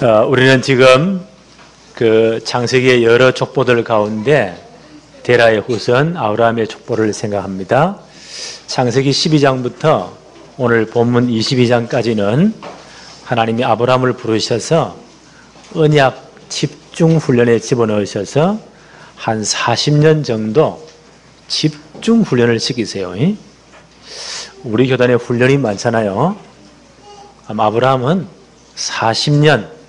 우리는 지금 그 창세기의 여러 족보들 가운데 데라의 후손 아브라함의 족보를 생각합니다. 창세기 12장부터 오늘 본문 22장까지는 하나님이 아브라함을 부르셔서 언약 집중 훈련에 집어넣으셔서 한 40년 정도 집중 훈련을 시키세요. 우리 교단에 훈련이 많잖아요. 아브라함은 40년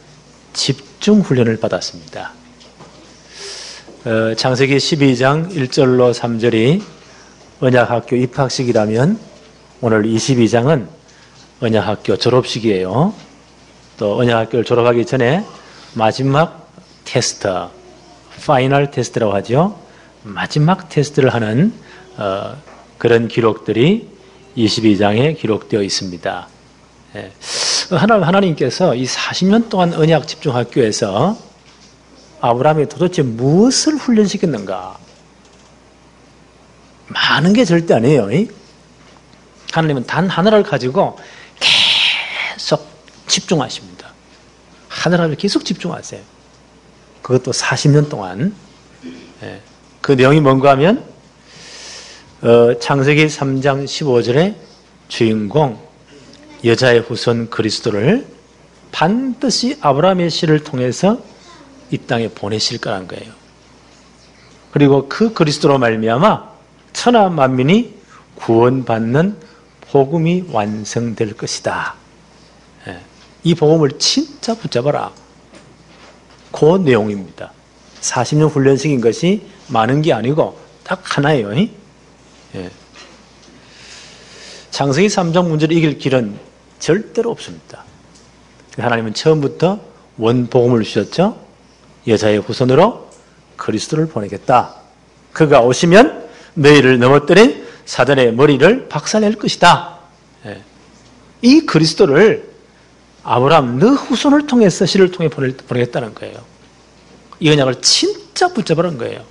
집중 훈련을 받았습니다. 창세기 12장 1절로 3절이 언약학교 입학식이라면 오늘 22장은 언약학교 졸업식이에요. 또 언약학교를 졸업하기 전에 마지막 테스트, 파이널 테스트라고 하죠. 마지막 테스트를 하는 그런 기록들이 22장에 기록되어 있습니다. 하나님께서 이 40년 동안 언약 집중학교에서 아브라함이 도대체 무엇을 훈련시켰는가? 많은 게 절대 아니에요. 하나님은 단 하나를 가지고 계속 집중하십니다. 하나를 계속 집중하세요. 그것도 40년 동안. 그 내용이 뭔가 하면 창세기 3장 15절에 주인공 여자의 후손 그리스도를 반드시 아브라함의 씨를 통해서 이 땅에 보내실 거란 거예요. 그리고 그 그리스도로 말미암아 천하 만민이 구원받는 복음이 완성될 것이다. 이 복음을 진짜 붙잡아라. 그 내용입니다. 40년 훈련식인 것이 많은 게 아니고 딱 하나예요. 창세기 3장 문제를 이길 길은 절대로 없습니다. 하나님은 처음부터 원복음을 주셨죠. 여자의 후손으로 그리스도를 보내겠다. 그가 오시면 너희를 넘어뜨린 사단의 머리를 박살낼 것이다. 이 그리스도를 아브라함 너 후손을 통해서 씨를 통해 보내겠다는 거예요. 이 언약을 진짜 붙잡으라는 거예요.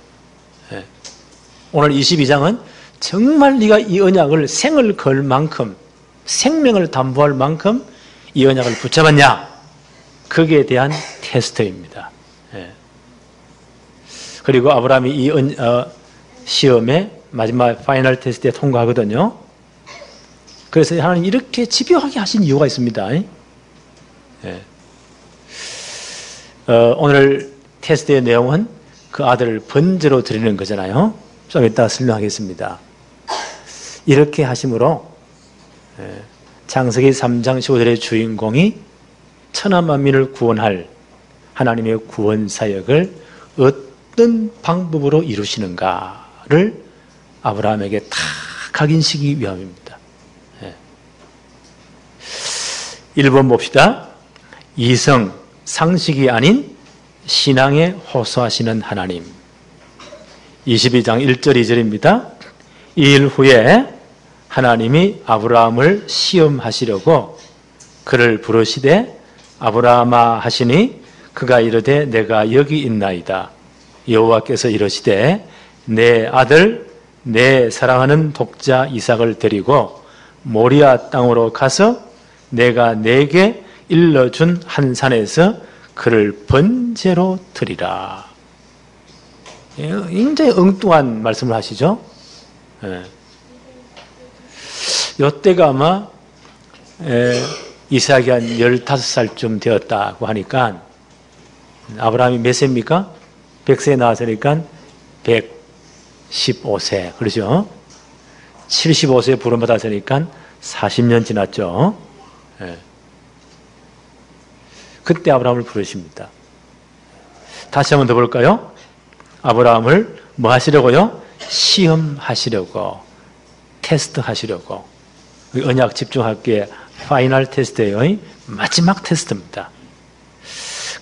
오늘 22장은 정말 네가 이 언약을 생을 걸 만큼 생명을 담보할 만큼 이 언약을 붙잡았냐? 거기에 대한 테스트입니다. 그리고 아브라함이 이 시험에 마지막 파이널 테스트에 통과하거든요. 그래서 하나님 이렇게 집요하게 하신 이유가 있습니다. 오늘 테스트의 내용은 그 아들을 번제로 드리는 거잖아요. 좀 이따 설명하겠습니다. 이렇게 하심으로 창세기 3장 15절의 주인공이 천하 만민을 구원할 하나님의 구원 사역을 어떤 방법으로 이루시는가를 아브라함에게 다 각인시키기 위함입니다. 1번 봅시다. 이성, 상식이 아닌 신앙에 호소하시는 하나님. 22장 1절 2절입니다. 이 일 후에 하나님이 아브라함을 시험하시려고 그를 부르시되 아브라함아 하시니 그가 이르되 내가 여기 있나이다. 여호와께서 이르시되 내 아들 내 사랑하는 독자 이삭을 데리고 모리아 땅으로 가서 내가 네게 일러준 한 산에서 그를 번제로 드리라. 굉장히 엉뚱한 말씀을 하시죠. 이때가 아마 이삭이 한 15살쯤 되었다고 하니까 아브라함이 몇 세입니까? 100세에 나왔으니까 115세. 그렇죠? 75세에 부름받았으니까 40년 지났죠. 그때 아브라함을 부르십니다. 다시 한번 더 볼까요? 아브라함을 뭐 하시려고요? 시험하시려고, 테스트 하시려고. 언약 집중학교의 파이널 테스트예요. 마지막 테스트입니다.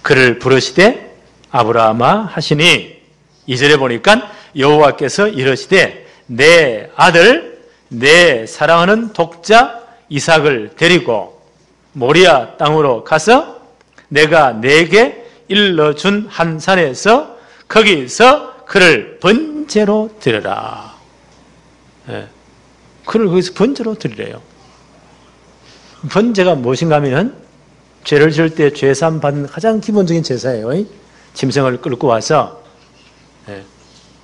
그를 부르시되 아브라함아 하시니 2절에 보니까 여호와께서 이르시되 내 아들 내 사랑하는 독자 이삭을 데리고 모리아 땅으로 가서 내가 네게 일러준 한 산에서 거기서 그를 번제로 드려라. 그를 거기서 번제로 드리래요. 번제가 무엇인가 하면 죄를 지을 때 죄사함 받는 가장 기본적인 제사예요. 짐승을 끌고 와서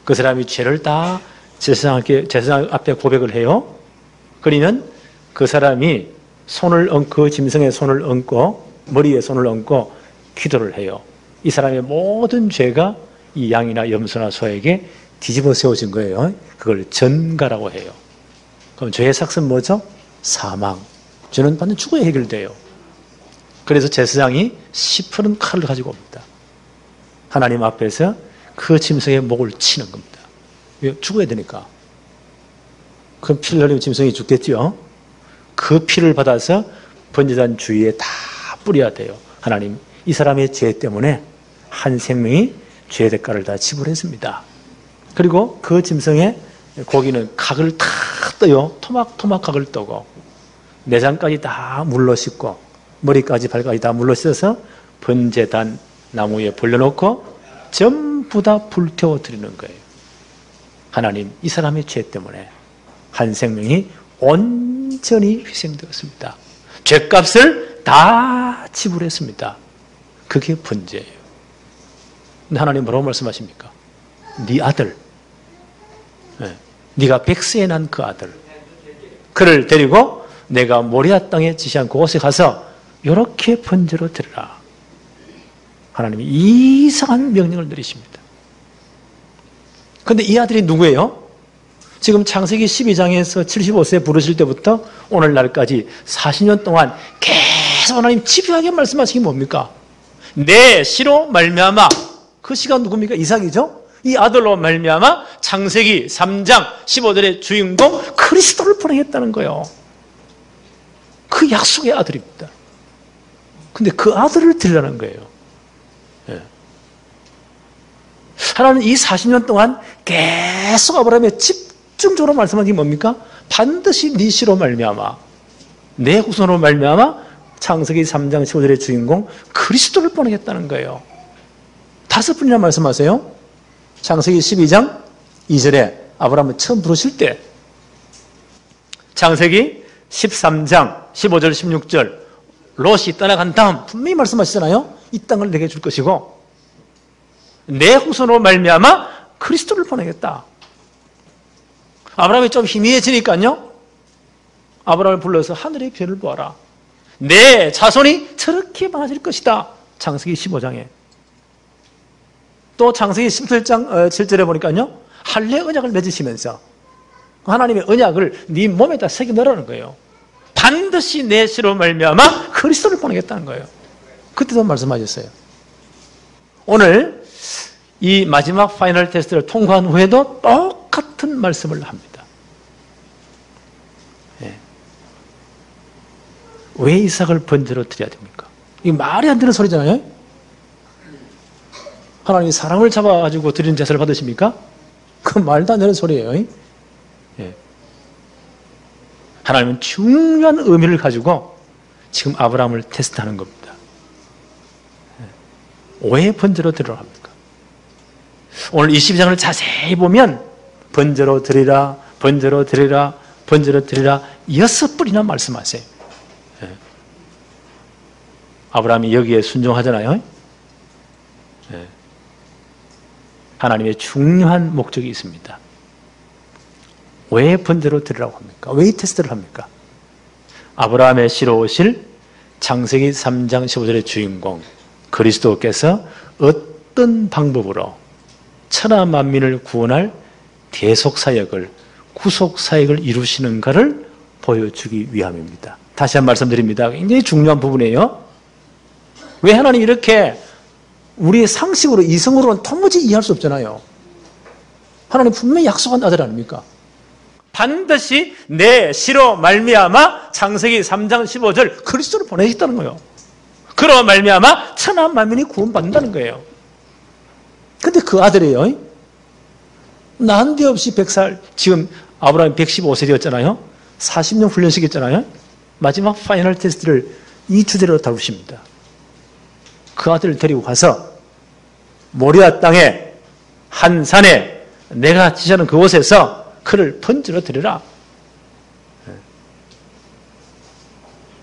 그 사람이 죄를 다 제사장 앞에 고백을 해요. 그러면 그 사람이 그 짐승의 손을 얹고 머리에 손을 얹고 기도를 해요. 이 사람의 모든 죄가 이 양이나 염소나 소에게 뒤집어 세워진 거예요. 그걸 전가라고 해요. 그럼 죄의 삭은 뭐죠? 사망. 죄는 완전 죽어야 해결돼요. 그래서 제사장이 시퍼런 칼을 가지고 옵니다. 하나님 앞에서 그 짐승의 목을 치는 겁니다. 왜? 죽어야 되니까. 그럼 피를 흘리면 짐승이 죽겠죠. 그 피를 받아서 번제단 주위에 다 뿌려야 돼요. 하나님, 이 사람의 죄 때문에 한 생명이 죄의 대가를 다 지불했습니다. 그리고 그 짐승의 고기는 각을 다 떠요. 토막토막 각을 떠고 내장까지 다 물로 씻고 머리까지 발까지 다 물로 씻어서 번제단 나무에 벌려놓고 전부 다 불태워 드리는 거예요. 하나님, 이 사람의 죄 때문에 한 생명이 온전히 희생되었습니다. 죄값을 다 지불했습니다. 그게 번제예요. 근데 하나님 뭐라고 말씀하십니까? 네 아들, 네가 백세에 난 그 아들, 그를 데리고 내가 모리아 땅에 지시한 그곳에 가서 이렇게 번제로 드리라. 하나님이 이상한 명령을 내리십니다. 그런데 이 아들이 누구예요? 지금 창세기 12장에서 75세 부르실 때부터 오늘날까지 40년 동안 계속 하나님 집요하게 말씀하신 게 뭡니까? 내 씨로 말미암아, 그 씨가 누굽니까? 이삭이죠? 이 아들로 말미암아 창세기 3장 15절의 주인공 그리스도를 보내겠다는 거예요. 그 약속의 아들입니다. 근데 그 아들을 드리라는 거예요. 하나님은 이 40년 동안 계속 아브라함에 집중적으로 말씀하신 게 뭡니까? 반드시 네 씨로 말미암아, 내 후손으로 말미암아 창세기 3장 15절의 주인공 그리스도를 보내겠다는 거예요. 5번이나 말씀하세요. 창세기 12장 2절에 아브라함을 처음 부르실 때, 창세기 13장 15절 16절 롯이 떠나간 다음 분명히 말씀하시잖아요. 이 땅을 내게 줄 것이고 내 후손으로 말미암아 그리스도를 보내겠다. 아브라함이 좀 희미해지니까요, 아브라함을 불러서 하늘의 별을 보아라. 내 자손이 저렇게 많아질 것이다. 창세기 15장에. 또 창세기 17장 7절에 보니까요, 할례 언약을 맺으시면서 하나님의 언약을 네 몸에다 새겨 넣으라는 거예요. 반드시 내 씨로 말미암아 그리스도를 보내겠다는 거예요. 그때도 말씀하셨어요. 오늘 이 마지막 파이널 테스트를 통과한 후에도 똑같은 말씀을 합니다. 왜 이삭을 번제로 드려야 됩니까? 이게 말이 안 되는 소리잖아요. 하나님이 사람을 잡아가지고 드리는 제사를 받으십니까? 그건 말도 안 되는 소리예요. 하나님은 중요한 의미를 가지고 지금 아브라함을 테스트하는 겁니다. 왜 번제로 드리라고 합니까? 오늘 22장을 자세히 보면 번제로 드리라, 번제로 드리라, 번제로 드리라 6번이나 말씀하세요. 아브라함이 여기에 순종하잖아요. 하나님의 중요한 목적이 있습니다. 왜 번제로 드리라고 합니까? 왜 이 테스트를 합니까? 아브라함의 씨로 오실 창세기 3장 15절의 주인공 그리스도께서 어떤 방법으로 천하 만민을 구원할 대속사역을, 구속사역을 이루시는가를 보여주기 위함입니다. 다시 한 번 말씀드립니다. 굉장히 중요한 부분이에요. 왜 하나님이 이렇게 우리의 상식으로, 이성으로는 도무지 이해할 수 없잖아요. 하나님 분명히 약속한 아들 아닙니까? 반드시 내 씨로 말미암아 창세기 3장 15절 그리스도를 보내셨다는 거예요. 그로 말미암아 천하 만민이 구원받는다는 거예요. 근데 그 아들이에요. 난데없이 100살, 지금 아브라함이 115세 되었잖아요. 40년 훈련시켰잖아요. 마지막 파이널 테스트를 이 주제로 다루십니다. 그 아들을 데리고 가서 모리아 땅에 한 산에 내가 지시하는 그곳에서 그를 번제로 드리라.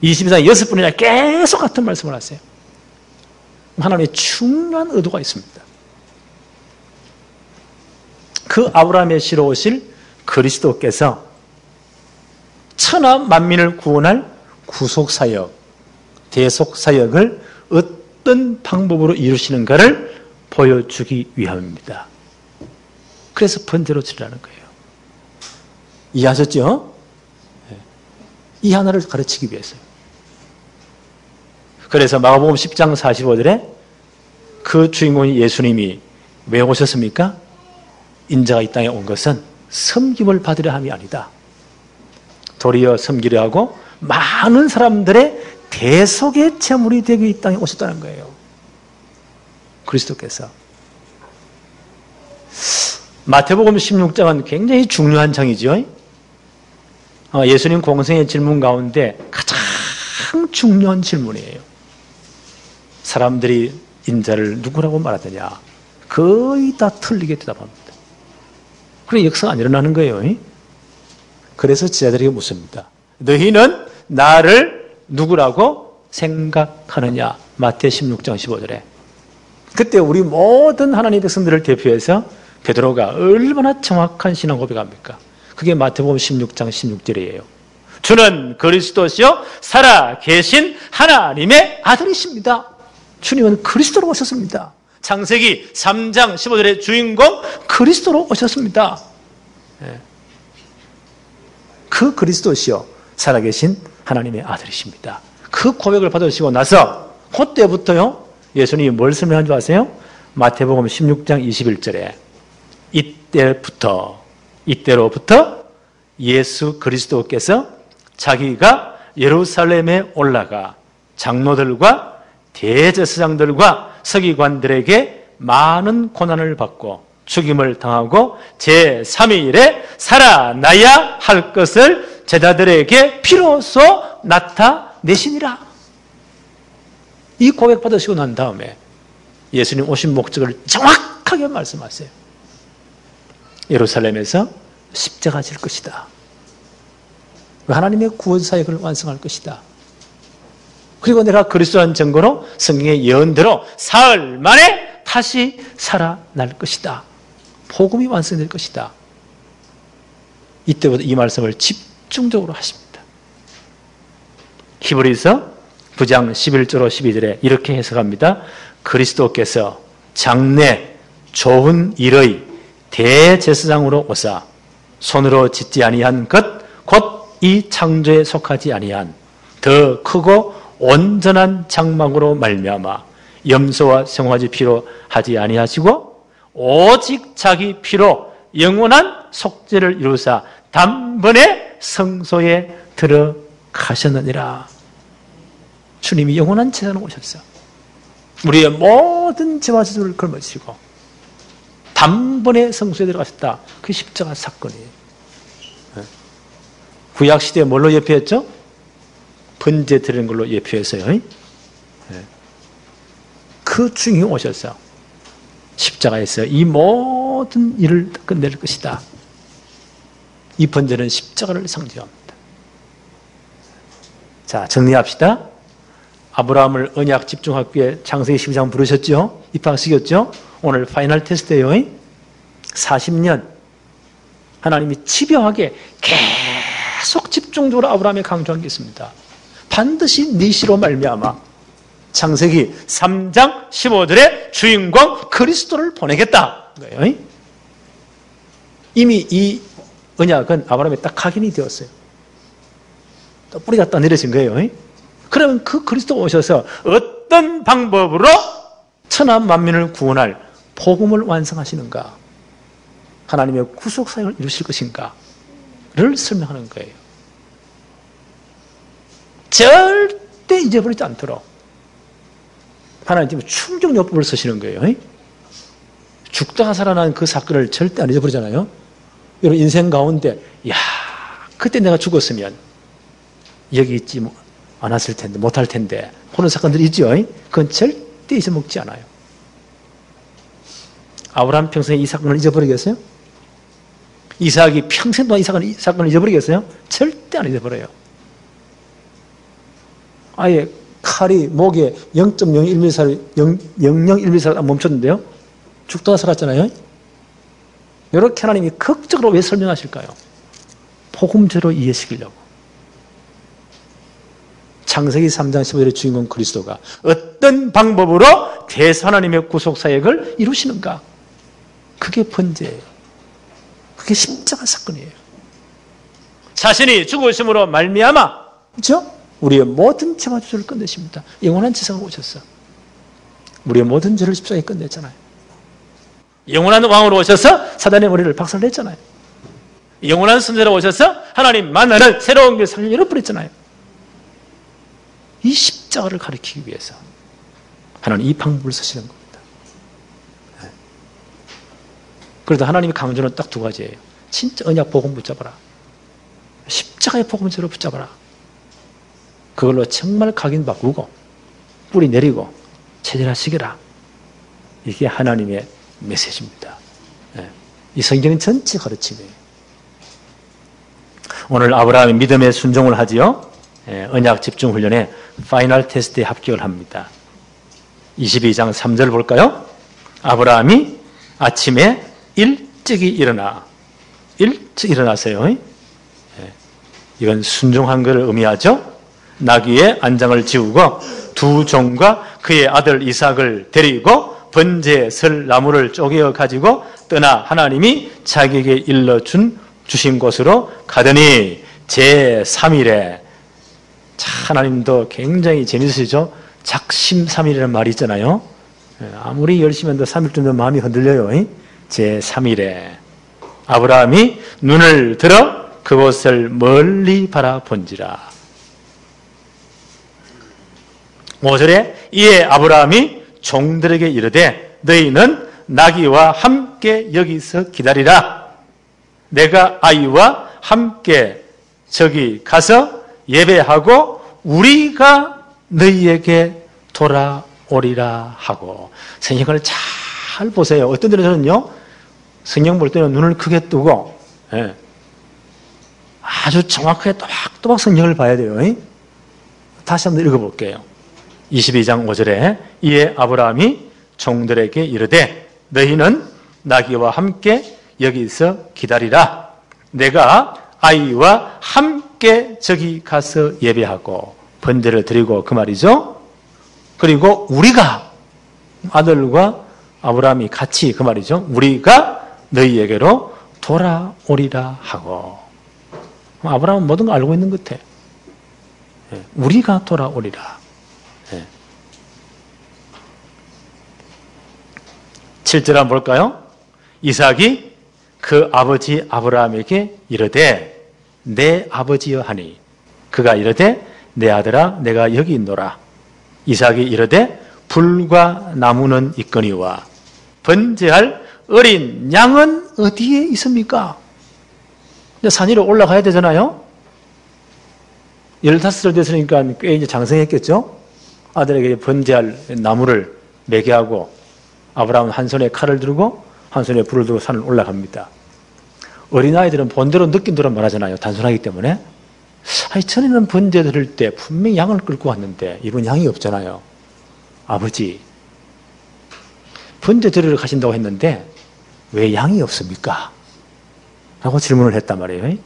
22장 6번이나 계속 같은 말씀을 하세요. 하나님의 중요한 의도가 있습니다. 그 아브라함의 씨로 오실 그리스도께서 천하 만민을 구원할 구속사역, 대속사역을 어떤 방법으로 이루시는가를 보여주기 위함입니다. 그래서 번제로 치르라는 거예요. 이해하셨죠? 이 하나를 가르치기 위해서요. 그래서 마가복음 10장 45절에 그 주인공이 예수님이 왜 오셨습니까? 인자가 이 땅에 온 것은 섬김을 받으려 함이 아니다. 도리어 섬기려 하고 많은 사람들의 대속의 제물이 되기 이 땅에 오셨다는 거예요. 그리스도께서. 마태복음 16장은 굉장히 중요한 장이죠. 예수님 공생의 질문 가운데 가장 중요한 질문이에요. 사람들이 인자를 누구라고 말하더냐? 거의 다 틀리게 대답합니다. 그래 역사가 안 일어나는 거예요. 그래서 제자들에게 묻습니다. 너희는 나를 누구라고 생각하느냐? 마태 16장 15절에. 그때 우리 모든 하나님의 백성들을 대표해서 베드로가 얼마나 정확한 신앙 고백합니까? 그게 마태복음 16장 16절이에요. 주는 그리스도시요 살아 계신 하나님의 아들이십니다. 주님은 그리스도로 오셨습니다. 창세기 3장 15절의 주인공 그리스도로 오셨습니다. 그 그리스도시요 살아계신 하나님의 아들이십니다. 그 고백을 받으시고 나서 그때부터요 예수님이 뭘 설명한 줄 아세요? 마태복음 16장 21절에 이때로부터 예수 그리스도께서 자기가 예루살렘에 올라가 장로들과 대제사장들과 서기관들에게 많은 고난을 받고 죽임을 당하고 제3일에 살아나야 할 것을 제자들에게 비로소 나타내시니라. 이 고백 받으시고 난 다음에 예수님 오신 목적을 정확하게 말씀하세요. 예루살렘에서 십자가 질 것이다. 하나님의 구원 사역을 완성할 것이다. 그리고 내가 그리스도라는 증거로 성경의 예언대로 사흘 만에 다시 살아날 것이다. 복음이 완성될 것이다. 이때부터 이 말씀을 집중적으로 하십니다. 히브리서 9장 11절로 12절에 이렇게 해석합니다. 그리스도께서 장래 좋은 일의 대제사장으로 오사 손으로 짓지 아니한 것 곧 이 창조에 속하지 아니한 더 크고 온전한 장막으로 말미암아 염소와 생화지 피로 하지 아니하시고 오직 자기 피로 영원한 속죄를 이루사 단번에 성소에 들어가셨느니라. 주님이 영원한 제사장으로 오셨어. 우리의 모든 죄와 저주를 걸머지고 단번에 성소에 들어가셨다. 그게 십자가 사건이에요. 구약시대에 뭘로 예표했죠? 번제 드리는 걸로 예표했어요. 그 주인이 오셔서 십자가에서 이 모든 일을 끝낼 것이다. 이 번제는 십자가를 상징합니다. 자, 정리합시다. 아브라함을 언약 집중학교에 창세기 12장 부르셨죠? 입학시켰죠? 오늘 파이널 테스트예요. 40년 하나님이 집요하게 계속 집중적으로 아브라함에 강조한 게 있습니다. 반드시 네 씨로 말미암아 창세기 3장 15절에 주인공 그리스도를 보내겠다. 이미 이 언약은 아브라함에 딱 각인이 되었어요. 또 뿌리가 딱 내려진 거예요. 그러면 그 그리스도가 오셔서 어떤 방법으로 천하 만민을 구원할 복음을 완성하시는가, 하나님의 구속사역을 이루실 것인가를 설명하는 거예요. 절대 잊어버리지 않도록 하나님은 충정요법을 쓰시는 거예요. 죽다가 살아난 그 사건을 절대 안 잊어버리잖아요. 여러분 인생 가운데 야 그때 내가 죽었으면 여기 있지 않았을 텐데 못할 텐데 그런 사건들이 있죠. 그건 절대 잊어먹지 않아요. 아브라함 평생에 이 사건을 잊어버리겠어요? 이삭이 평생 동안 이 사건을 잊어버리겠어요? 절대 안 잊어버려요. 아예 칼이 목에 0.01mm 멈췄는데요. 죽다가 살았잖아요. 이렇게 하나님이 극적으로 왜 설명하실까요? 복음제로 이해시키려고. 창세기 3장 15절의 주인공 그리스도가 어떤 방법으로 대서 하나님의 구속사역을 이루시는가? 그게 번제예요. 그게 십자가 사건이에요. 자신이 죽으심으로 말미암아, 그렇죠? 우리의 모든 죄와 저주를 끝내십니다. 영원한 지성으로 오셨어. 우리의 모든 죄를 십자가에 끝냈잖아요. 영원한 왕으로 오셔서 사단의 머리를 박살냈잖아요. 영원한 선지자로 오셔서 하나님 만나는 새로운 길을 열어버렸잖아요. 이 십자가를 가리키기 위해서 하나님 이 방법을 쓰시는 겁니다. 그래도 하나님이 강조는 딱 두 가지예요. 진짜 언약 복음 붙잡아라. 십자가의 복음대로 붙잡아라. 그걸로 정말 각인 바꾸고 뿌리 내리고 체질하시게라. 이게 하나님의 메시지입니다. 이 성경 전체 가르침이에요. 오늘 아브라함이 믿음의 순종을 하지요. 언약 집중 훈련에 파이널 테스트에 합격을 합니다. 22장 3절 볼까요? 아브라함이 아침에 일찍이 일어나세요. 이건 순종한 것을 의미하죠. 나귀의 안장을 지우고 두 종과 그의 아들 이삭을 데리고 번제 설 나무를 쪼개어 가지고 떠나 하나님이 자기에게 주신 곳으로 가더니 제3일에 하나님도 굉장히 재밌으시죠? 작심삼일이라는 말이 있잖아요. 아무리 열심히 한도 3일 정도 마음이 흔들려요. 제3일에 아브라함이 눈을 들어 그곳을 멀리 바라본지라. 5절에 이에 아브라함이 종들에게 이르되 너희는 나귀와 함께 여기서 기다리라. 내가 아이와 함께 저기 가서 예배하고 우리가 너희에게 돌아오리라 하고. 성경을 잘 보세요. 어떤 데서는요, 성경 볼 때는 눈을 크게 뜨고 아주 정확하게 또박또박 성경을 봐야 돼요. 다시 한번 읽어볼게요. 22장 5절에 이에 아브라함이 종들에게 이르되 너희는 나귀와 함께 여기서 기다리라. 내가 아이와 함께 저기 가서 예배하고 번제를 드리고 그 말이죠. 그리고 우리가 아들과 아브라함이 같이 그 말이죠. 우리가 너희에게로 돌아오리라 하고. 아브라함은 모든 걸 알고 있는 것 같아. 우리가 돌아오리라. 7절 한번 볼까요? 이삭이 그 아버지 아브라함에게 이르되 내 아버지여 하니 그가 이르되 내 아들아 내가 여기 있노라. 이삭이 이르되 불과 나무는 있거니와 번제할 어린 양은 어디에 있습니까? 산 위로 올라가야 되잖아요. 15살 됐으니까 꽤 이제 장성했겠죠. 아들에게 번제할 나무를 매개하고 아브라함은 한 손에 칼을 들고 한 손에 불을 들고 산을 올라갑니다. 어린아이들은 본대로 느낀 대로 말하잖아요. 단순하기 때문에. 아니, 전에는 번제 드릴 때 분명히 양을 끌고 왔는데 이번 양이 없잖아요. 아버지, 번제 드리러 가신다고 했는데 왜 양이 없습니까? 라고 질문을 했단 말이에요.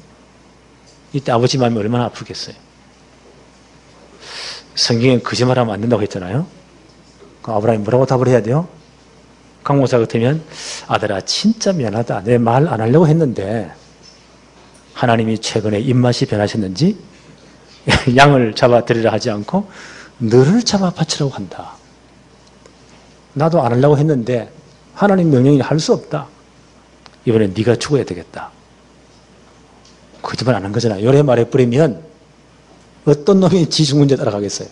이때 아버지 마음이 얼마나 아프겠어요. 성경에 거짓말하면 안 된다고 했잖아요. 그럼 아브라함이 뭐라고 답을 해야 돼요? 강목사 같으면 아들아 진짜 미안하다. 내 말 안 하려고 했는데 하나님이 최근에 입맛이 변하셨는지 양을 잡아 드리라 하지 않고 너를 잡아 바치라고 한다. 나도 안 하려고 했는데 하나님 명령이 할 수 없다. 이번엔 네가 죽어야 되겠다. 거짓말 안 한 거잖아요. 요래 말해버리면 어떤 놈이 지 죽은 데 따라가겠어요.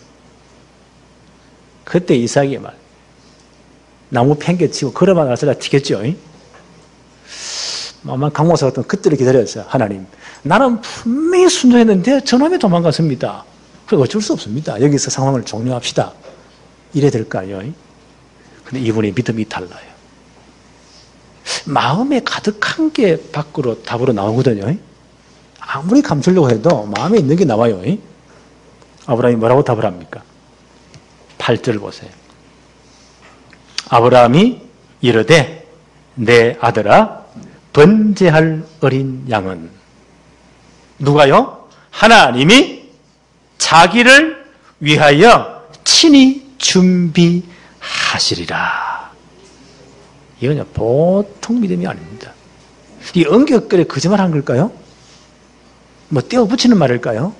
그때 이삭이 말 나무 팽개치고 걸어만 나서다 튀겠죠. 아마 강목사 같은 그때를 기다렸어요. 하나님, 나는 분명히 순종했는데 저놈이 도망갔습니다. 그래서 어쩔 수 없습니다. 여기서 상황을 종료합시다. 이래야 될까요? 근데 이분이 믿음이 달라요. 마음에 가득한 게 밖으로 답으로 나오거든요. 아무리 감추려고 해도 마음에 있는 게 나와요. 아브라함이 뭐라고 답을 합니까? 8절을 보세요. 아브라함이 이르되 내 아들아 번제할 어린 양은 누가요? 하나님이 자기를 위하여 친히 준비하시리라. 이건 보통 믿음이 아닙니다. 이 언격글에 거짓말한 걸까요? 뭐 떼어붙이는 말일까요?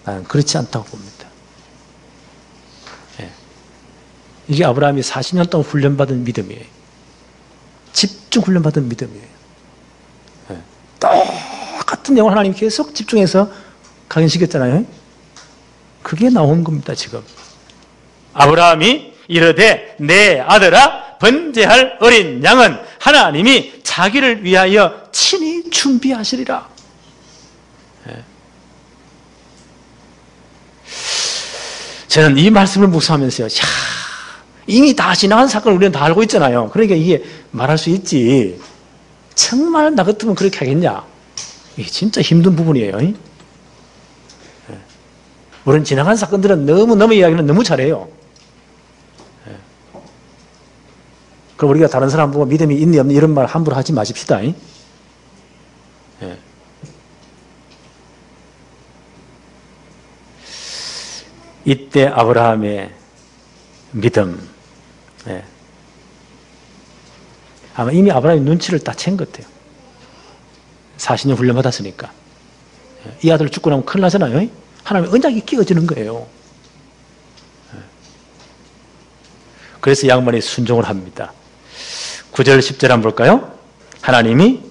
나는 그렇지 않다고 봅니다. 예. 이게 아브라함이 40년 동안 훈련받은 믿음이에요. 집중 훈련받은 믿음이에요. 예. 똑같은 내용을 하나님이 계속 집중해서 각인시켰잖아요. 그게 나온 겁니다, 지금. 아브라함이 이르되 내 아들아 번제할 어린 양은 하나님이 자기를 위하여 친히 준비하시리라. 예. 저는 이 말씀을 묵상하면서요. 이미 다 지나간 사건을 우리는 다 알고 있잖아요. 그러니까 이게 말할 수 있지. 정말 나 같으면 그렇게 하겠냐. 이게 진짜 힘든 부분이에요. 예. 우리는 지나간 사건들은 너무 이야기는 너무 잘해요. 예. 그럼 우리가 다른 사람 보고 믿음이 있니 없니 이런 말 함부로 하지 마십시다. 예. 이때 아브라함의 믿음, 예. 아마 이미 아브라함이 눈치를 딱 챈 것 같아요. 40년 훈련 받았으니까. 예. 이 아들 죽고 나면 큰일 나잖아요. 하나님의 언약이 끼어지는 거예요. 예. 그래서 양반이 순종을 합니다. 9절 10절 한번 볼까요? 하나님이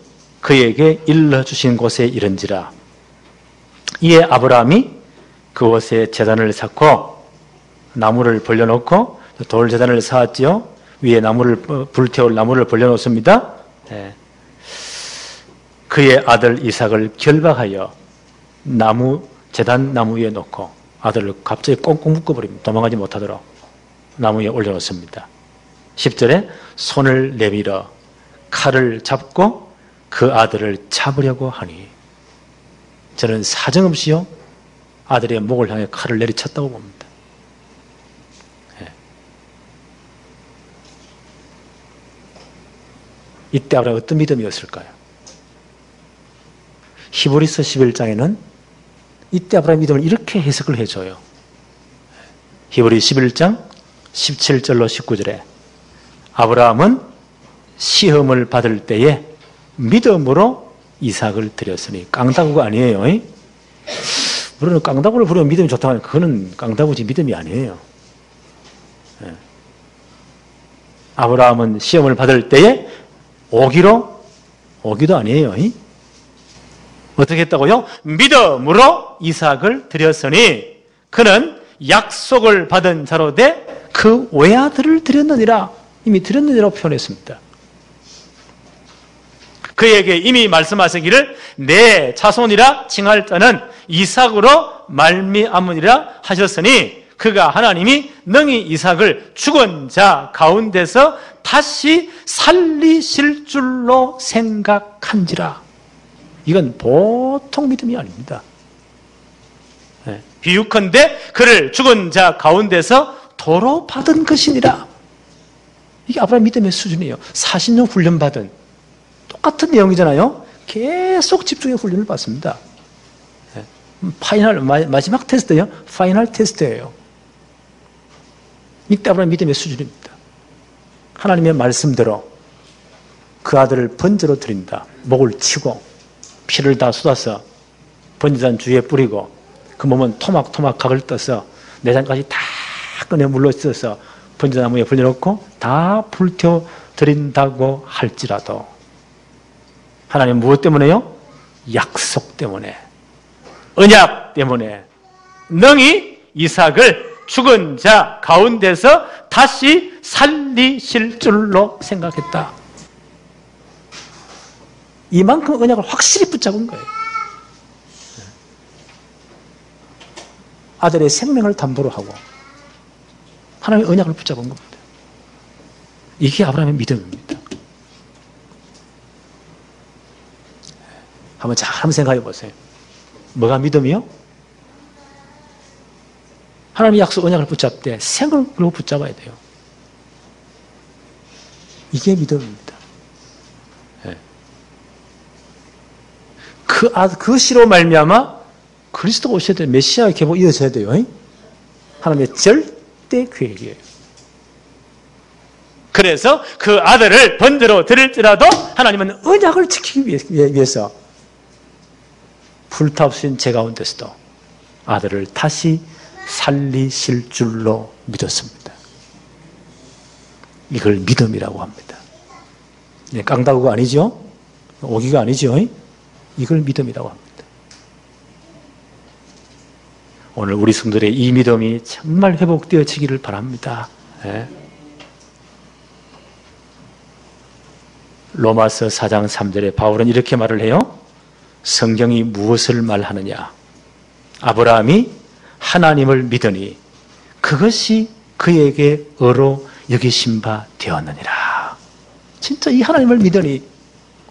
그에게 일러주신 곳에 이른지라. 이에 아브라함이 그곳에 제단을 쌓고 나무를 벌려놓고 돌 제단을 쌓았지요. 위에 나무를 불태울 나무를 벌려놓습니다. 네. 그의 아들 이삭을 결박하여 제단 나무 위에 놓고 아들을 갑자기 꽁꽁 묶어버립니다. 도망가지 못하도록 나무 위에 올려놓습니다. 10절에 손을 내밀어 칼을 잡고 그 아들을 잡으려고 하니 저는 사정없이요 아들의 목을 향해 칼을 내리쳤다고 봅니다. 예. 이때 아브라함이 어떤 믿음이었을까요? 히브리서 11장에는 이때 아브라함의 믿음을 이렇게 해석을 해줘요. 히브리 11장 17절로 19절에 아브라함은 시험을 받을 때에 믿음으로 이삭을 드렸으니 깡다구가 아니에요. 우리는 깡다구를 부르면 믿음이 좋다고 하면 그거는 깡다구지 믿음이 아니에요. 예. 아브라함은 시험을 받을 때에 오기도 아니에요. 어떻게 했다고요? 믿음으로 이삭을 드렸으니 그는 약속을 받은 자로 돼 그 외아들을 드렸느니라. 이미 드렸느니라고 표현했습니다. 그에게 이미 말씀하시기를 내 자손이라 칭할 자는 이삭으로 말미암으리라 하셨으니 그가 하나님이 능히 이삭을 죽은 자 가운데서 다시 살리실 줄로 생각한지라. 이건 보통 믿음이 아닙니다. 비유컨대 그를 죽은 자 가운데서 도로 받은 것이니라. 이게 아브라함 믿음의 수준이에요. 40년 훈련받은 똑같은 내용이잖아요. 계속 집중의 훈련을 받습니다. 마지막 테스트요. 파이널 테스트예요. 이때 아브라함 믿음의 수준입니다. 하나님의 말씀대로 그 아들을 번제로 드린다. 목을 치고 피를 다 쏟아서 번제단 주위에 뿌리고 그 몸은 토막토막 각을 떠서 내장까지 다 꺼내 물로 씻어서 번제나무에 불려놓고 다 불태워 드린다고 할지라도 하나님 무엇 때문에요? 약속 때문에, 언약 때문에 능히 이삭을 죽은 자 가운데서 다시 살리실 줄로 생각했다. 이만큼 언약을 확실히 붙잡은 거예요. 아들의 생명을 담보로 하고 하나님의 언약을 붙잡은 겁니다. 이게 아브라함의 믿음입니다. 한번 잘 한번 생각해 보세요. 뭐가 믿음이요? 하나님의 약속 언약을 붙잡되 생을 그리고 붙잡아야 돼요. 이게 믿음입니다. 네. 그 시로 말미암아 그리스도가 오셔야 돼요. 메시아의 계보가 이어져야 돼요. 하나님의 절대 계획이에요. 그래서 그 아들을 번제로 드릴지라도 하나님은 언약을 지키기 위해서 불타오신 제 가운데서도 아들을 다시 살리실 줄로 믿었습니다. 이걸 믿음이라고 합니다. 깡다구가 아니죠? 오기가 아니죠? 이걸 믿음이라고 합니다. 오늘 우리 성도들의 이 믿음이 정말 회복되어지기를 바랍니다. 네. 로마서 4장 3절에 바울은 이렇게 말을 해요. 성경이 무엇을 말하느냐? 아브라함이 하나님을 믿으니 그것이 그에게 의로 여기심 바 되었느니라. 진짜 이 하나님을 믿으니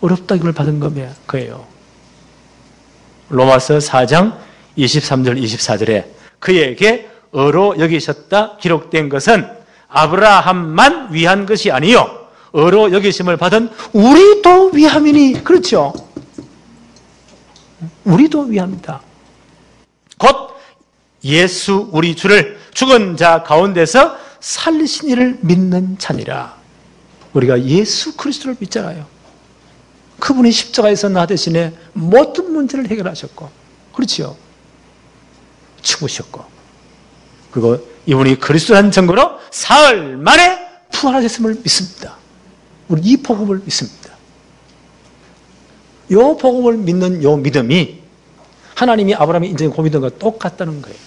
어렵다김을 받은 거예요. 로마서 4장 23절 24절에 그에게 의로 여기셨다 기록된 것은 아브라함만 위한 것이 아니요 의로 여기심을 받은 우리도 위함이니. 그렇죠? 우리도 위함이다. 곧 예수 우리 주를 죽은 자 가운데서 살리신 이를 믿는 자니라. 우리가 예수 그리스도를 믿잖아요. 그분이 십자가에서 나 대신에 모든 문제를 해결하셨고, 그렇지요? 죽으셨고, 그리고 이분이 그리스도라는 증거로 사흘 만에 부활하셨음을 믿습니다. 우리 이 복음을 믿습니다. 이 복음을 믿는 이 믿음이 하나님이 아브라함이 인정한 그 믿음과 똑같다는 거예요.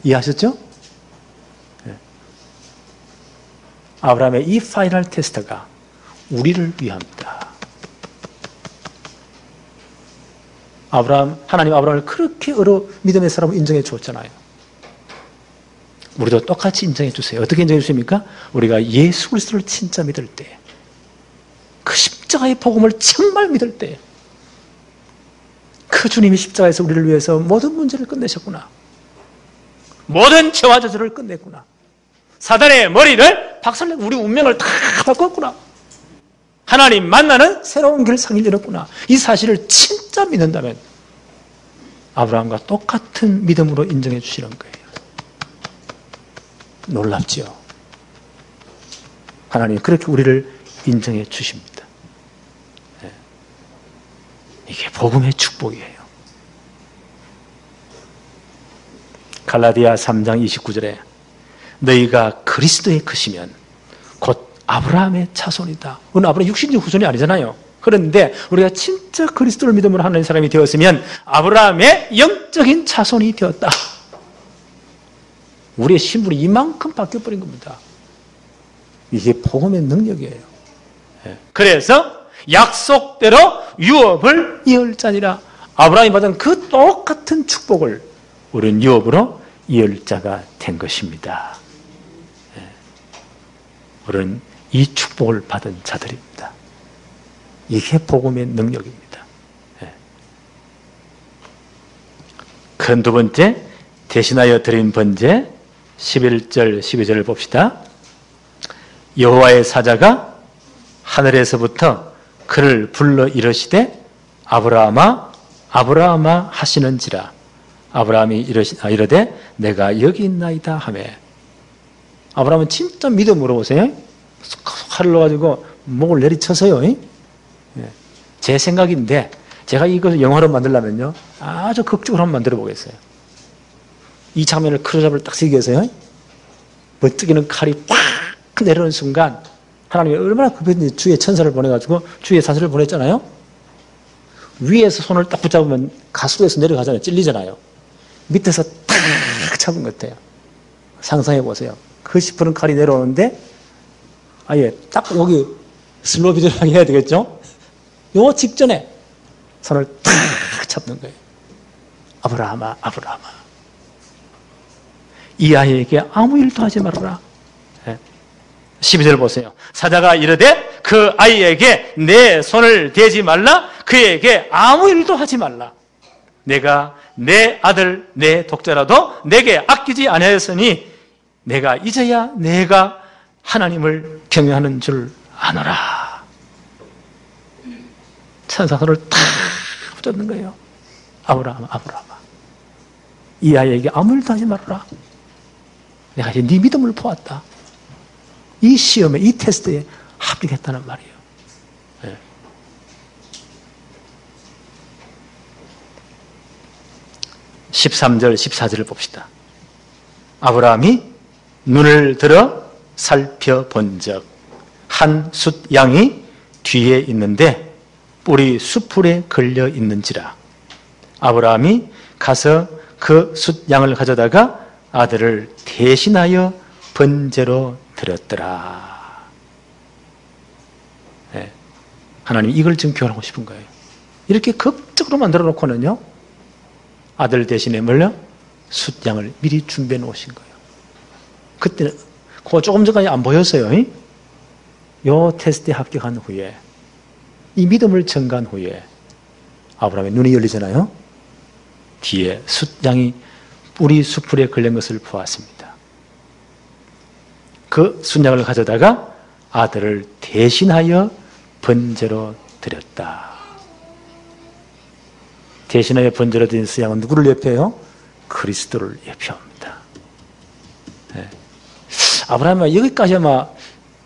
이해하셨죠? 네. 아브라함의 이 파이널 테스트가 우리를 위합니다. 하나님 아브라함을 그렇게 믿음의 사람을 인정해 주었잖아요. 우리도 똑같이 인정해 주세요. 어떻게 인정해 주십니까? 우리가 예수 그리스도를 진짜 믿을 때, 그 십자가의 복음을 정말 믿을 때, 그 주님이 십자가에서 우리를 위해서 모든 문제를 끝내셨구나. 모든 죄와 저주를 끝냈구나. 사단의 머리를 박살내고 우리 운명을 다 바꿨구나. 하나님 만나는 새로운 길을 상일 열었구나. 이 사실을 진짜 믿는다면 아브라함과 똑같은 믿음으로 인정해 주시는 거예요. 놀랍지요? 하나님 그렇게 우리를 인정해 주십니다. 네. 이게 복음의 축복이에요. 갈라디아 3장 29절에 너희가 그리스도의 크시면 곧 아브라함의 자손이다. 오늘 아브라함 육신적 후손이 아니잖아요. 그런데 우리가 진짜 그리스도를 믿음으로 하는 사람이 되었으면 아브라함의 영적인 자손이 되었다. 우리의 신분이 이만큼 바뀌어버린 겁니다. 이게 복음의 능력이에요. 그래서 약속대로 유업을 이을 자니라. 아브라함이 받은 그 똑같은 축복을 우리는 유업으로 이을 자가 된 것입니다. 우리는 이 축복을 받은 자들입니다. 이게 복음의 능력입니다. 큰 두 번째, 대신하여 드린 번제 11절 12절을 봅시다. 여호와의 사자가 하늘에서부터 그를 불러 이르시되 아브라함아 아브라함아 하시는지라. 아브라함이 이르되 내가 여기 있나이다 하매. 아브라함은 진짜 믿음으로 보세요. 칼을 넣어가지고 목을 내리쳐서요. 제 생각인데 제가 이것을 영화로 만들려면요 아주 극적으로 한번 만들어 보겠어요. 이 장면을 크로잡을 딱 세게 해서요 멋지게는 칼이 팍 내려오는 순간 하나님이 얼마나 급했는지 주의 천사를 보내가지고 주의 사슬을 보냈잖아요. 위에서 손을 딱 붙잡으면 가속에서 내려가잖아요. 찔리잖아요. 밑에서 탁 잡은 것 같아요. 상상해 보세요. 그 시퍼런 칼이 내려오는데 아예 딱 여기 슬로우 비디오하게 해야 되겠죠? 요 직전에 손을 탁 잡는 거예요. 아브라함아 아브라함아 이 아이에게 아무 일도 하지 말아라. 12절 보세요. 사자가 이르되 그 아이에게 내 손을 대지 말라. 그에게 아무 일도 하지 말라. 내가 내 아들 내 독자라도 내게 아끼지 아니하였으니 내가 이제야 내가 하나님을 경외하는 줄 아노라. 천사들을 다 붙잡는 거예요. 아브라함아, 이 아이에게 아무 일도 하지 말아라. 내가 이제 네 믿음을 보았다. 이 시험에, 이 테스트에 합격했다는 말이에요. 네. (13절) (14절을) 봅시다. 아브라함이 눈을 들어 살펴본즉 한 숫 양이 뒤에 있는데 뿔이 수풀에 걸려 있는지라. 아브라함이 가서 그 숫 양을 가져다가 아들을 대신하여 번제로 드렸더라. 네. 하나님 이걸 지금 교훈하고 싶은 거예요. 이렇게 극적으로 만들어 놓고는요, 아들 대신에 뭘요? 숫 양을 미리 준비해 놓으신 거예요. 그때는 그거 조금 전까지 안 보였어요. 요 테스트에 합격한 후에, 이 믿음을 증가한 후에 아브라함의 눈이 열리잖아요. 뒤에 숫 양이 뿌리 수풀에 걸린 것을 보았습니다. 그 숫양을 가져다가 아들을 대신하여 번제로 드렸다. 대신하여 번제로 드린 숫양은 누구를 예표해요? 그리스도를 예표합니다. 네. 아브라함이 여기까지 아마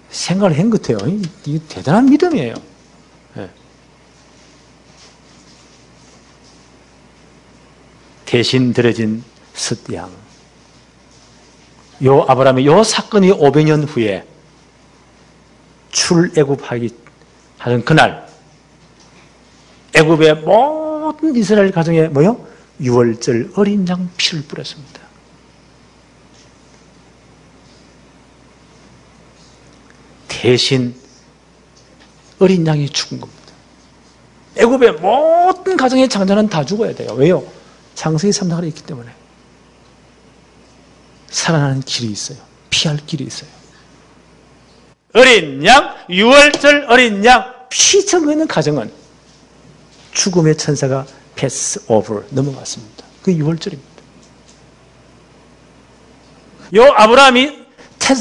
생각을 한 것 같아요. 이게 대단한 믿음이에요. 네. 대신 드려진 숫양. 요 아브라함의 요 사건이 500년 후에 출애굽하기 하는 그날, 애굽의 모든 이스라엘 가정에 뭐요? 유월절 어린 양 피를 뿌렸습니다. 대신 어린 양이 죽은 겁니다. 애굽의 모든 가정의 장자는 다 죽어야 돼요. 왜요? 창세기 3장에 있기 때문에. 살아나는 길이 있어요. 피할 길이 있어요. 어린 양, 유월절 어린 양, 피 적어 있는 가정은 죽음의 천사가 패스 오버 넘어갔습니다. 그게 유월절입니다. 요 아브라함이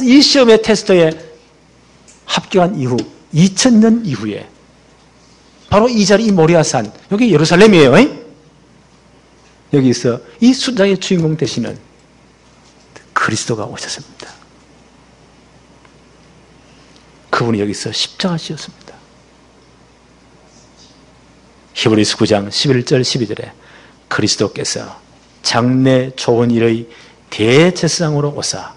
이 시험의 테스트에 합격한 이후 2000년 이후에 바로 이 자리, 이 모리아산, 여기 예루살렘이에요. 여기서 이 숫장의 주인공 되시는 그리스도가 오셨습니다. 그분이 여기서 십자가 지었습니다. 히브리서 9장 11절 12절에 그리스도께서 장래 좋은 일의 대제사장으로 오사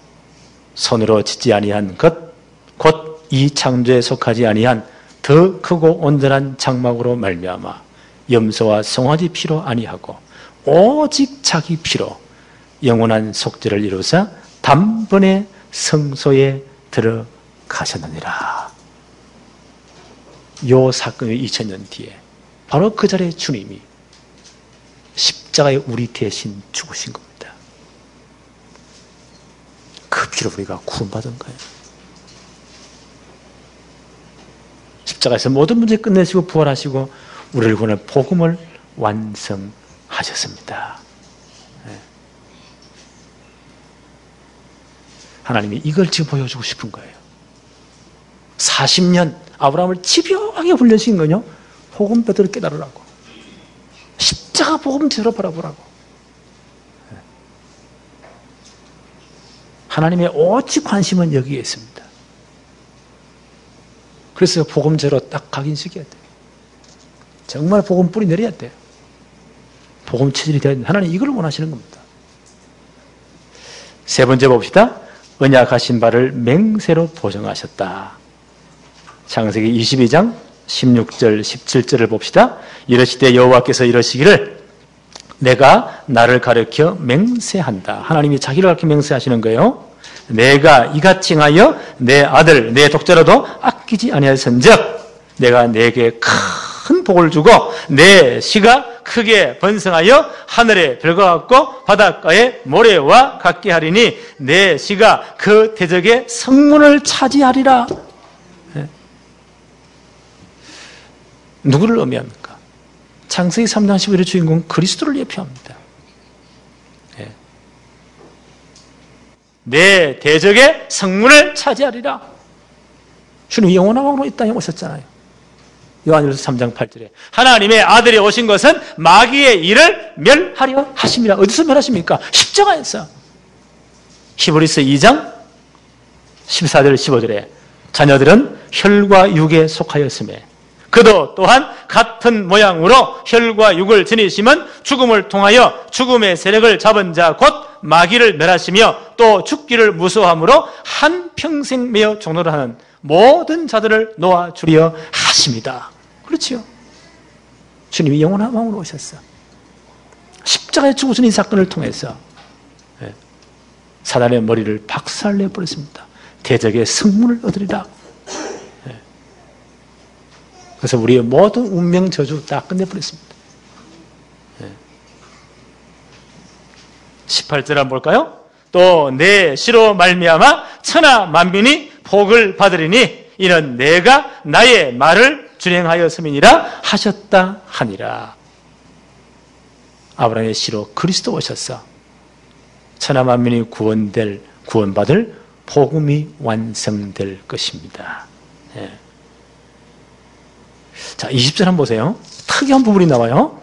손으로 짓지 아니한 것 곧 이 창조에 속하지 아니한 더 크고 온전한 장막으로 말미암아 염소와 송아지 피로 아니하고 오직 자기 피로 영원한 속죄를 이루사 단번에 성소에 들어가셨느니라. 요 사건의 2000년 뒤에 바로 그 자리에 주님이 십자가에 우리 대신 죽으신 겁니다. 그 피로 우리가 구원받은 거예요. 십자가에서 모든 문제 끝내시고 부활하시고 우리를 구원할 복음을 완성하셨습니다. 하나님이 이걸 지금 보여주고 싶은 거예요. 40년 아브라함을 집요하게 훈련시킨 거요. 복음 뼈대로 깨달으라고. 십자가 복음 제대로 바라보라고. 하나님의 오직 관심은 여기에 있습니다. 그래서 복음 제로 딱 각인시켜야 돼요. 정말 복음 뿌리 내려야 돼요. 복음 체질이 되어야 돼요. 하나님 이걸 원하시는 겁니다. 세 번째 봅시다. 언약하신 바를 맹세로 보증하셨다. 창세기 22장 16절 17절을 봅시다. 이러시되 여호와께서 이러시기를 내가 나를 가르쳐 맹세한다. 하나님이 자기를 가르쳐 맹세하시는 거예요. 내가 이같이 하여 내 아들 내 독자라도 아끼지 아니하였은즉 내가 내게 큰 복을 주고 내 씨가 크게 번성하여 하늘의 별과 같고 바닷가의 모래와 같게 하리니 내 씨가 그 대적의 성문을 차지하리라. 네. 누구를 의미합니까? 창세기 3장 11의 주인공 그리스도를 예표합니다. 내 대적의 성문을 차지하리라. 주님이 영원한 왕으로 이 땅에 오셨잖아요. 요한일서 3장 8절에 하나님의 아들이 오신 것은 마귀의 일을 멸하려 하심이라. 어디서 멸하십니까? 십자가에서. 히브리서 2장 14절 15절에 자녀들은 혈과 육에 속하였음에 그도 또한 같은 모양으로 혈과 육을 지니심은 죽음을 통하여 죽음의 세력을 잡은 자 곧 마귀를 멸하시며 또 죽기를 무서워함으로 한평생 매어 종노를 하는 모든 자들을 놓아주려 하십니다. 그렇지요. 주님이 영원한 왕으로 오셨어. 십자가에 죽으신 이 사건을 통해서 사단의 머리를 박살내버렸습니다. 대적의 승문을 얻으리라. 그래서 우리의 모든 운명 저주 다 끝내버렸습니다. 18절 한번 볼까요? 또 내 시로 말미암아 천하 만민이 복을 받으리니 이는 내가 나의 말을 준행하였음이니라 하셨다 하니라. 아브라함의 시로 그리스도 오셨어. 천하 만민이 구원받을 복음이 완성될 것입니다. 자, 20절 한번 보세요. 특이한 부분이 나와요.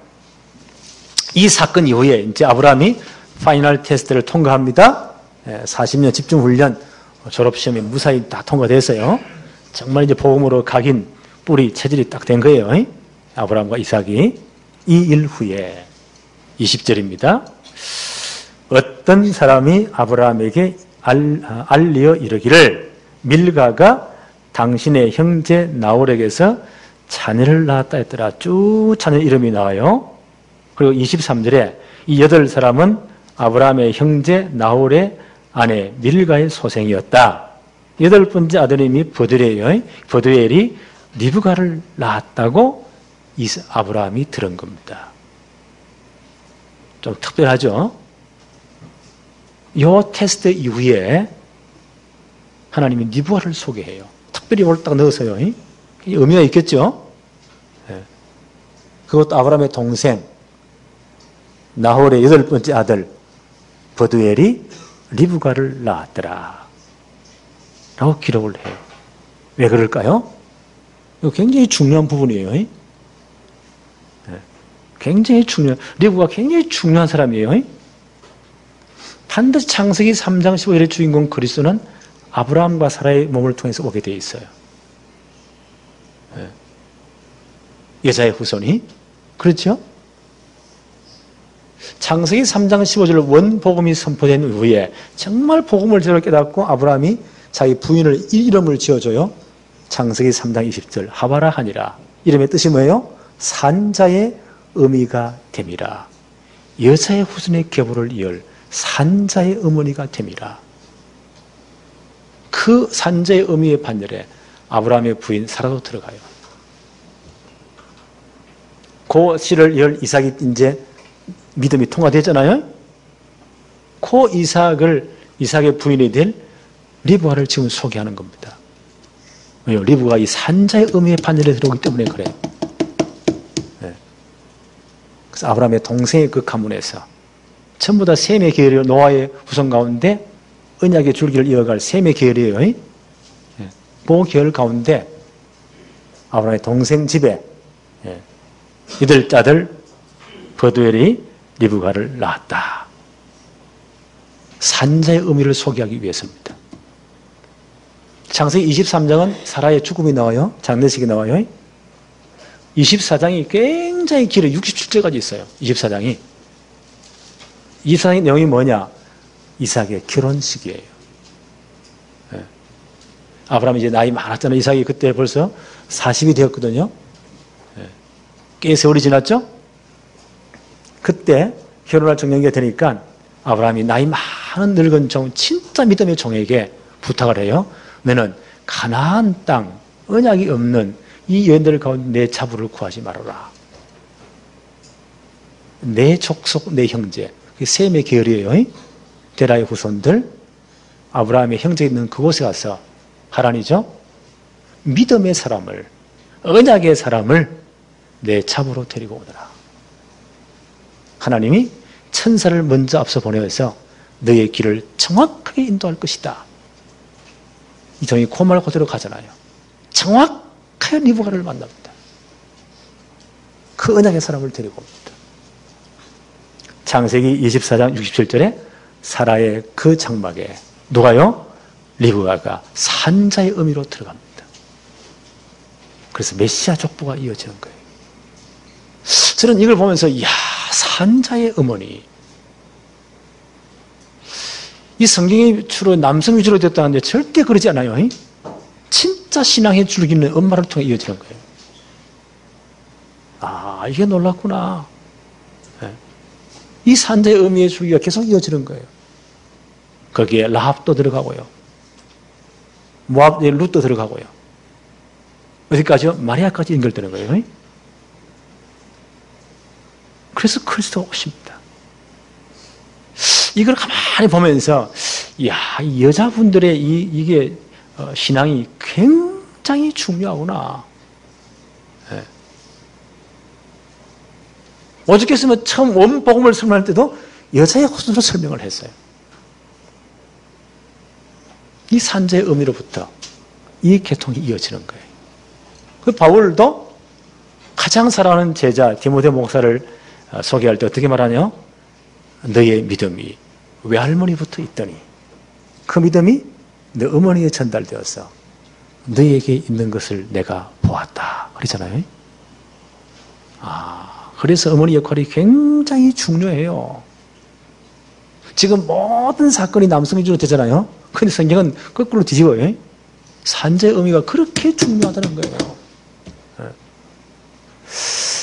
이 사건 이후에 이제 아브라함이 파이널 테스트를 통과합니다. 40년 집중훈련, 졸업시험이 무사히 다 통과됐어요. 정말 이제 복음으로 각인 뿌리 체질이 딱 된 거예요. 아브라함과 이삭이. 이 일 후에 20절입니다. 어떤 사람이 아브라함에게 알리어 이르기를 밀가가 당신의 형제 나홀에게서 자녀를 낳았다 했더라. 쭉 자녀 이름이 나와요. 그리고 23절에 이 8사람은 아브라함의 형제 나홀의 아내 밀가의 소생이었다. 8번째 아드님이 버드레예요. 버드엘이 리브가를 낳았다고 아브라함이 들은 겁니다. 좀 특별하죠? 이 테스트 이후에 하나님이 리브가를 소개해요. 특별히 옳딱 넣어서요. 의미가 있겠죠? 그것도 아브라함의 동생 나홀의 8번째 아들 버두엘이 리브가를 낳았더라 라고 기록을 해요. 왜 그럴까요? 이거 굉장히 중요한 부분이에요. 굉장히 리브가 굉장히 중요한 사람이에요. 반드시 창세기 3장 15절의 주인공 그리스도는 아브라함과 사라의 몸을 통해서 오게 되어 있어요. 여자의 후손이. 그렇죠? 창세기 3장 15절 원복음이 선포된 이후에 정말 복음을 제대로 깨닫고 아브라함이 자기 부인을 이름을 지어줘요. 창세기 3장 20절 하바라 하니라. 이름의 뜻이 뭐예요? 산자의 의미가 됨이라. 여자의 후손의 계보를 이을 산자의 어머니가 됨이라. 그 산자의 의미의 반열에 아브라함의 부인 사라도 들어가요. 그 씨를 이을 이삭이 이제 믿음이 통과됐잖아요. 그 이삭의 부인이 될 리브가를 지금 소개하는 겁니다. 왜요? 리브가 이 산자의 의미의 반열에 들어오기 때문에 그래요. 그래서 아브라함의 동생의 그 가문에서 전부 다 셈의 계열이요. 노아의 후손 가운데 언약의 줄기를 이어갈 셈의 계열이에요. 그 계열 가운데 아브라함의 동생 집에 이들 아들 버두엘이 리브가를 낳았다. 산자의 의미를 소개하기 위해서입니다. 창세기 23장은 사라의 죽음이 나와요. 장례식이 나와요. 24장이 굉장히 길어요. 67절까지 있어요. 24장이. 24장의 내용이 뭐냐? 이삭의 결혼식이에요. 아브라함이 이제 나이 많았잖아요. 이삭이 그때 벌써 40이 되었거든요. 꽤 세월이 지났죠? 그때 결혼할 정년기가 되니까 아브라함이 나이 많은 늙은 종, 진짜 믿음의 종에게 부탁을 해요. 너는 가나안 땅, 언약이 없는 이 여인들 가운데 내 자부를 구하지 말아라. 내 족속, 내 형제, 셈의 계열이에요. 데라의 후손들, 아브라함의 형제 있는 그곳에 가서 하라니죠. 믿음의 사람을, 언약의 사람을 내 자부로 데리고 오너라. 하나님이 천사를 먼저 앞서 보내서 너의 길을 정확하게 인도할 것이다. 이 종이 그 말 그대로 가잖아요. 정확하게 리브가를 만납니다. 그 언약의 사람을 데리고 옵니다. 창세기 24장 67절에 사라의 그 장막에 누가요? 리브가가 산자의 의미로 들어갑니다. 그래서 메시아 족보가 이어지는 거예요. 저는 이걸 보면서 이야, 산자의 어머니. 이 성경이 주로 남성 위주로 됐다는데 절대 그러지 않아요. 진짜 신앙의 줄기는 엄마를 통해 이어지는 거예요. 아, 이게 놀랍구나. 이 산자의 의미의 줄기가 계속 이어지는 거예요. 거기에 라합도 들어가고요. 모압의 룻도 들어가고요. 어디까지요? 마리아까지 연결되는 거예요. 그래서 그리스도가 오십니다. 이걸 가만히 보면서, 이야, 이 여자분들의 이게 신앙이 굉장히 중요하구나. 네. 오죽했으면 처음 원복음을 설명할 때도 여자의 호수로 설명을 했어요. 이 산자의 의미로부터 이 계통이 이어지는 거예요. 그 바울도 가장 사랑하는 제자 디모데 목사를 소개할 때 어떻게 말하냐? 너의 믿음이 외할머니부터 있더니 그 믿음이 너 어머니에 전달되어서 너에게 있는 것을 내가 보았다. 그러잖아요. 그래서 어머니 역할이 굉장히 중요해요. 지금 모든 사건이 남성 위주로 되잖아요. 그런데 성경은 거꾸로 뒤집어요. 산자의 의미가 그렇게 중요하다는 거예요.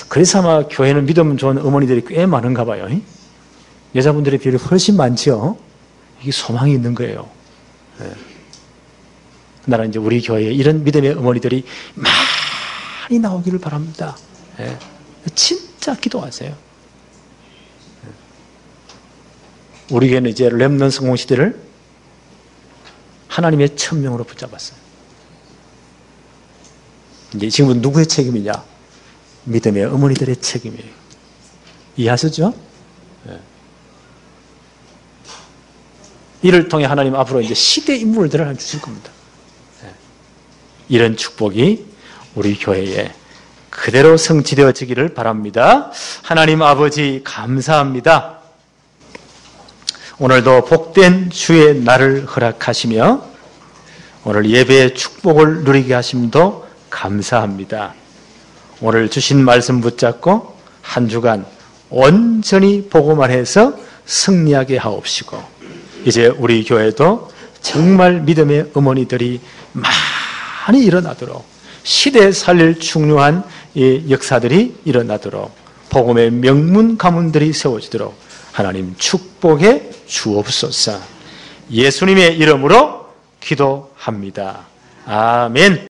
그래서 아마 교회는 믿음 좋은 어머니들이 꽤 많은가 봐요. 여자분들의 비율이 훨씬 많죠. 이게 소망이 있는 거예요. 나는 이제 우리 교회에 이런 믿음의 어머니들이 많이 나오기를 바랍니다. 진짜 기도하세요. 우리 교회는 이제 렘넌트 성공 시대를 하나님의 천명으로 붙잡았어요. 이제 지금은 누구의 책임이냐? 믿음의 어머니들의 책임이에요. 이해하셨죠? 이를 통해 하나님 앞으로 이제 시대 인물들을 주실 겁니다. 이런 축복이 우리 교회에 그대로 성취되어지기를 바랍니다. 하나님 아버지 감사합니다. 오늘도 복된 주의 날을 허락하시며 오늘 예배의 축복을 누리게 하심도 감사합니다. 오늘 주신 말씀 붙잡고 한 주간 온전히 보고만 해서 승리하게 하옵시고 이제 우리 교회도 정말 믿음의 어머니들이 많이 일어나도록 시대에 살릴 중요한 이 역사들이 일어나도록 복음의 명문 가문들이 세워지도록 하나님 축복해 주옵소서. 예수님의 이름으로 기도합니다. 아멘.